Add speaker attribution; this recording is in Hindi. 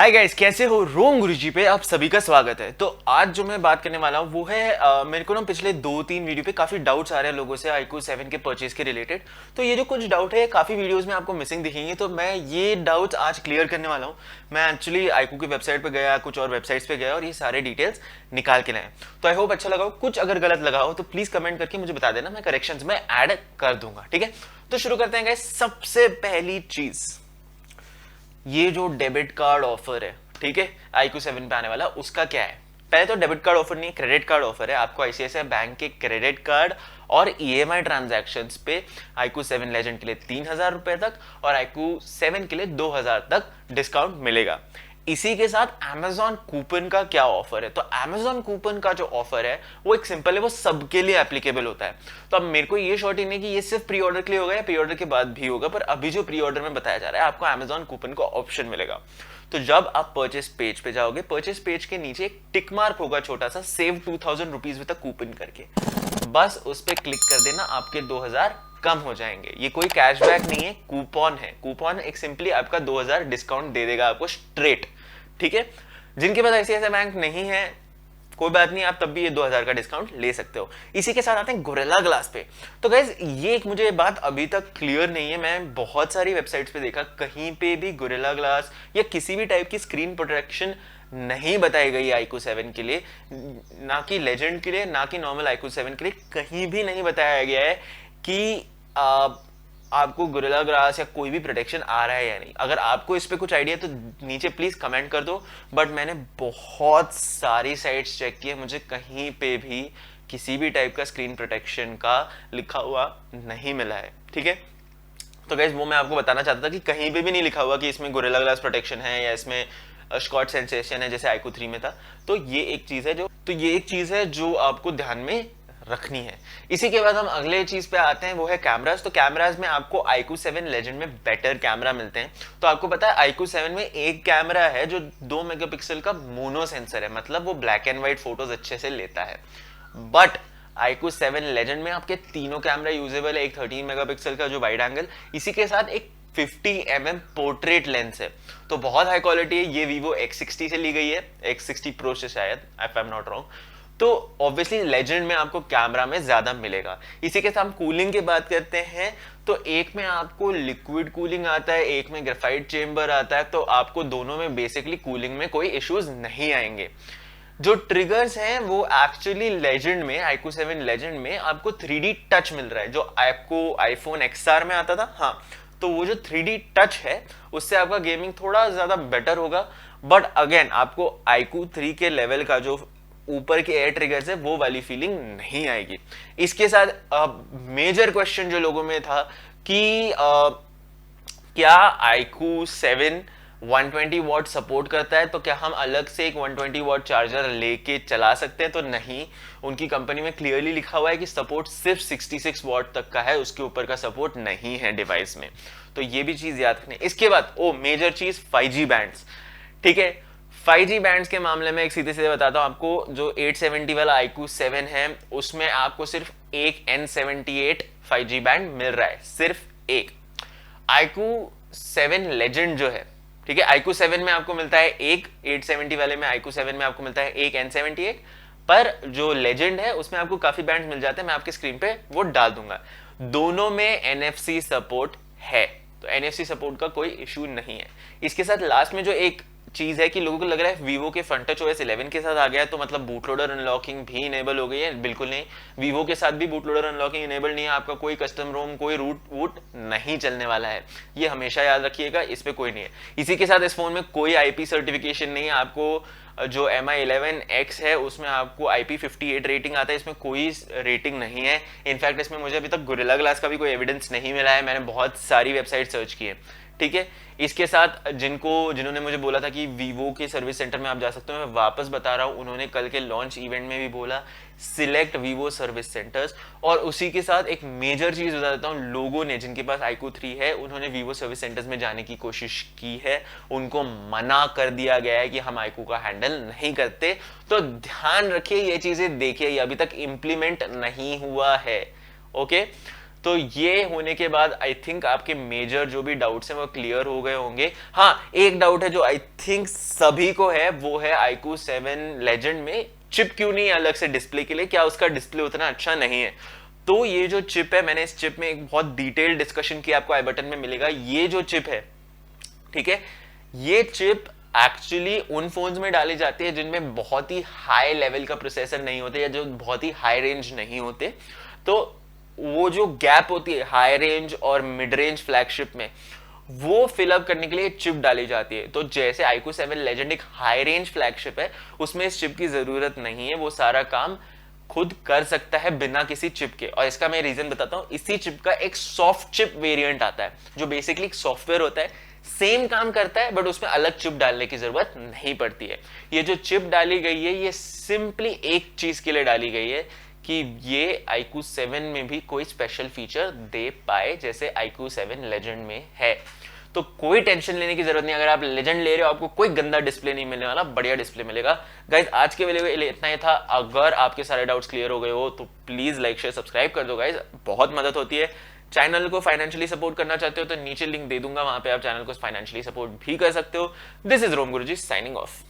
Speaker 1: हाय गाइस, कैसे हो? रोम गुरुजी पे आप सभी का स्वागत है। तो आज जो मैं बात करने वाला हूँ वो है मेरे को ना पिछले 2-3 वीडियो पे काफी डाउट्स आ रहे हैं लोगों से iQOO 7 के परचेज के रिलेटेड। तो ये जो कुछ डाउट है काफी वीडियोस में आपको मिसिंग दिखेंगे, तो मैं ये डाउट्स आज क्लियर करने वाला हूँ। मैं एक्चुअली iQOO की वेबसाइट पे गया, कुछ और वेबसाइट्स पे गया और ये सारे डिटेल्स निकाल के लाया। तो आई होप अच्छा लगा हो। कुछ अगर गलत लगा हो तो प्लीज कमेंट करके मुझे बता देना, मैं करेक्शंस में ऐड कर दूंगा। ठीक है, तो शुरू करते हैं गाइस। सबसे पहली चीज, ये जो डेबिट कार्ड ऑफर है, ठीक है, iQOO 7 पे आने वाला, उसका क्या है? पहले तो डेबिट कार्ड ऑफर नहीं, क्रेडिट कार्ड ऑफर है। आपको आईसीआईसीआई बैंक के क्रेडिट कार्ड और ईएमआई ट्रांजैक्शंस पे iQOO 7 लेजेंड के लिए 3,000 रुपए तक और iQOO 7 के लिए 2,000 तक डिस्काउंट मिलेगा। इसी के साथ Amazon कूपन का क्या ऑफर है? तो Amazon कूपन का जो ऑफर है वो एक सिंपल है, वो सबके लिए एप्लीकेबल होता है। तो अब मेरे को ये शॉर्ट ही नहीं कि ये सिर्फ प्री ऑर्डर के लिए होगा या प्री ऑर्डर के बाद भी होगा, पर अभी जो प्री ऑर्डर में बताया जा रहा है आपको Amazon कूपन का ऑप्शन मिलेगा। तो जब आप परचेस पेज पे जाओगे, परचेस पेज के नीचे एक टिक मार्क होगा छोटा सा, save 2,000 rupees with a coupon करके, बस उस पर क्लिक कर देना, आपके 2,000 कम हो जाएंगे। ये कोई कैशबैक नहीं है, कूपन है। कूपन एक सिंपली आपका 2,000 डिस्काउंट दे देगा आपको स्ट्रेट। ठीक है, जिनके पास आईसीआईसीआई बैंक नहीं है कोई बात नहीं, आप तब भी ये 2,000 का डिस्काउंट ले सकते हो। इसी के साथ आते हैं गोरिल्ला ग्लास पे। तो गाइस ये एक मुझे बात अभी तक क्लियर नहीं है, मैं बहुत सारी वेबसाइट्स पे देखा, कहीं पे भी गोरिल्ला ग्लास या किसी भी टाइप की स्क्रीन प्रोटेक्शन नहीं बताई गई iQOO 7 के लिए, ना कि लेजेंड के लिए, ना कि नॉर्मल iQOO 7 के लिए, कहीं भी नहीं बताया गया है कि आपको गोरिल्ला ग्लास या कोई भी प्रोटेक्शन आ रहा है या नहीं। अगर आपको इस पे कुछ आइडिया है तो नीचे प्लीज कमेंट कर दो। बट मैंने बहुत सारी साइट्स चेक की है, मुझे कहीं पे भी किसी भी टाइप का स्क्रीन प्रोटेक्शन का लिखा हुआ नहीं मिला है। ठीक है, तो गाइस वो मैं आपको बताना चाहता था कि कहीं पे भी नहीं लिखा हुआ कि इसमें गोरिल्ला ग्लास प्रोटेक्शन है या इसमें स्कॉट सेंसेशन है जैसे iQOO 3 में था। तो ये एक चीज है जो आपको ध्यान में रखनी है। इसी के बाद हम अगले चीज पे आते हैं, वो है कैमरास। तो कैमरास में आपको iQOO 7 लेजेंड में बेटर कैमरा मिलते हैं। तो आपको पता है iQOO 7 में एक कैमरा है जो 2 मेगापिक्सल का मोनो सेंसर है, मतलब वो ब्लैक एंड व्हाइट फोटोज अच्छे से लेता है। बट iQOO 7 लेजेंड में आपके तीनों कैमरा यूजेबल है। एक 13 मेगापिक्सल का जो वाइड एंगल, इसी के साथ एक 50 mm पोर्ट्रेट लेंस है, तो बहुत हाई क्वालिटी है। ये Vivo X60 से ली गई है, X60 Pro से शायद, if I am not wrong. तो ऑब्वियसली लेजेंड में आपको कैमरा में ज्यादा मिलेगा। इसी के साथ हम कूलिंग की बात करते हैं, तो एक में आपको लिक्विड कूलिंग आता है, एक में ग्रेफाइट चेंबर आता है। तो आपको दोनों में बेसिकली कूलिंग में कोई इश्यूज नहीं आएंगे। जो ट्रिगर्स हैं वो एक्चुअली लेजेंड में, iQOO 7 लेजेंड में आपको 3D टच मिल रहा है, जो आपको iPhone XR में आता था। हाँ, तो वो जो 3D टच है उससे आपका गेमिंग थोड़ा ज्यादा बेटर होगा। बट अगेन आपको iQOO 3 के लेवल का जो ऊपर के एयर ट्रिगर्स है वो वाली फीलिंग नहीं आएगी। इसके साथ मेजर क्वेश्चन जो लोगों में था कि क्या iQOO 7 120 वॉट सपोर्ट करता है, तो क्या हम अलग से एक 120 वॉट चार्जर लेके चला सकते हैं? तो नहीं, उनकी कंपनी में क्लियरली लिखा हुआ है कि सपोर्ट सिर्फ 66 वॉट तक का है, उसके ऊपर का सपोर्ट नहीं है डिवाइस में। तो ये भी चीज याद रखनी। इसके बाद मेजर चीज 5G बैंड्स। ठीक है, 5G बैंड्स के मामले में एक सीधे सीधे बताता हूं आपको, जो 870 वाला iQOO 7 है उसमें आपको सिर्फ एक N78 5G बैंड मिल रहा है, सिर्फ एक। iQOO 7 लेजेंड जो है, ठीक है, iQOO 7 में आपको मिलता है एक, 870 वाले में iQOO 7 में आपको मिलता है एक N78, पर जो लेजेंड है उसमें आपको काफी बैंड मिल जाते हैं, मैं आपके स्क्रीन पे वो डाल दूंगा। दोनों में NFC सपोर्ट है, तो NFC सपोर्ट का कोई इश्यू नहीं है। इसके साथ लास्ट में जो एक चीज है कि लोगों को लग रहा है Vivo के FunTouch OS 11 के साथ आ गया तो मतलब बूटलोडर अनलॉकिंग भी इनेबल हो गई है। बिल्कुल नहीं, Vivo के साथ भी बूटलोडर अनलॉकिंग इनेबल नहीं है। आपका कोई कस्टम रोम, कोई रूट वूट नहीं चलने वाला है, ये हमेशा याद रखिएगा, इस पे कोई नहीं है। इसी के साथ इस फोन में कोई IP सर्टिफिकेशन नहीं है। आपको जो Mi11X है उसमें आपको IP58 रेटिंग आता है, इसमें कोई रेटिंग नहीं है। इनफैक्ट इसमें मुझे अभी तक गोरिल्ला ग्लास का भी कोई एविडेंस नहीं मिला है, मैंने बहुत सारी वेबसाइट सर्च की है। ठीक है, इसके साथ जिन्होंने मुझे बोला था कि Vivo के सर्विस सेंटर में आप जा सकते हो, मैं वापस बता रहा हूं, उन्होंने कल के लॉन्च इवेंट में भी बोला सिलेक्ट Vivo सर्विस सेंटर्स। और उसी के साथ एक मेजर चीज बता देता हूं, लोगों ने जिनके पास iQOO 3 है उन्होंने Vivo सर्विस सेंटर्स में जाने की कोशिश की है, उनको मना कर दिया गया है कि हम iQOO का हैंडल नहीं करते। तो ध्यान रखिए, ये चीजें देखिए, ये अभी तक इंप्लीमेंट नहीं हुआ है। ओके, तो ये होने के बाद आई थिंक आपके मेजर जो भी डाउट्स हैं वो क्लियर हो गए होंगे। हाँ, एक डाउट है जो आई थिंक सभी को है, वो है iQOO 7 लेजेंड में चिप क्यों नहीं अलग से डिस्प्ले के लिए, क्या उसका डिस्प्ले उतना अच्छा नहीं है। तो ये जो चिप है, मैंने इस चिप में एक बहुत डिटेल्ड डिस्कशन किया, आपको आई बटन में मिलेगा। ये जो चिप है, ठीक है, ये चिप एक्चुअली उन फोन्स में डाली जाती है जिनमें बहुत ही हाई लेवल का प्रोसेसर नहीं होते या जो बहुत ही हाई रेंज नहीं होते। तो वो जो गैप होती है हाई रेंज और मिड रेंज फ्लैगशिप में, वो फिलअप करने के लिए चिप डाली जाती है। तो जैसे iQOO 7 लेजेंड एक हाई रेंज फ्लैगशिप है, उसमें इस चिप की जरूरत नहीं है, वो सारा काम खुद कर सकता है बिना किसी चिप के। और इसका मैं रीजन बताता हूं, इसी चिप का एक सॉफ्ट चिप वेरिएंट आता है जो बेसिकली एक सॉफ्टवेयर होता है, सेम काम करता है बट उसमें अलग चिप डालने की जरूरत नहीं पड़ती है। ये जो चिप डाली गई है ये सिंपली एक चीज के लिए डाली गई है कि ये iQOO 7 में भी कोई स्पेशल फीचर दे पाए जैसे iQOO 7 लेजेंड में है। तो कोई टेंशन लेने की जरूरत नहीं, अगर आप लेजेंड ले रहे हो आपको कोई गंदा डिस्प्ले नहीं मिलने वाला, बढ़िया डिस्प्ले मिलेगा। गाइज आज के वीडियो में इतना ही था। अगर आपके सारे डाउट्स क्लियर हो गए हो तो प्लीज लाइक शेयर सब्सक्राइब कर दो गाइज, बहुत मदद होती है। चैनल को फाइनेंशियली सपोर्ट करना चाहते हो तो नीचे लिंक दे दूंगा, वहां पे आप चैनल को फाइनेंशियली सपोर्ट भी कर सकते हो। This is Rom Guruji signing of.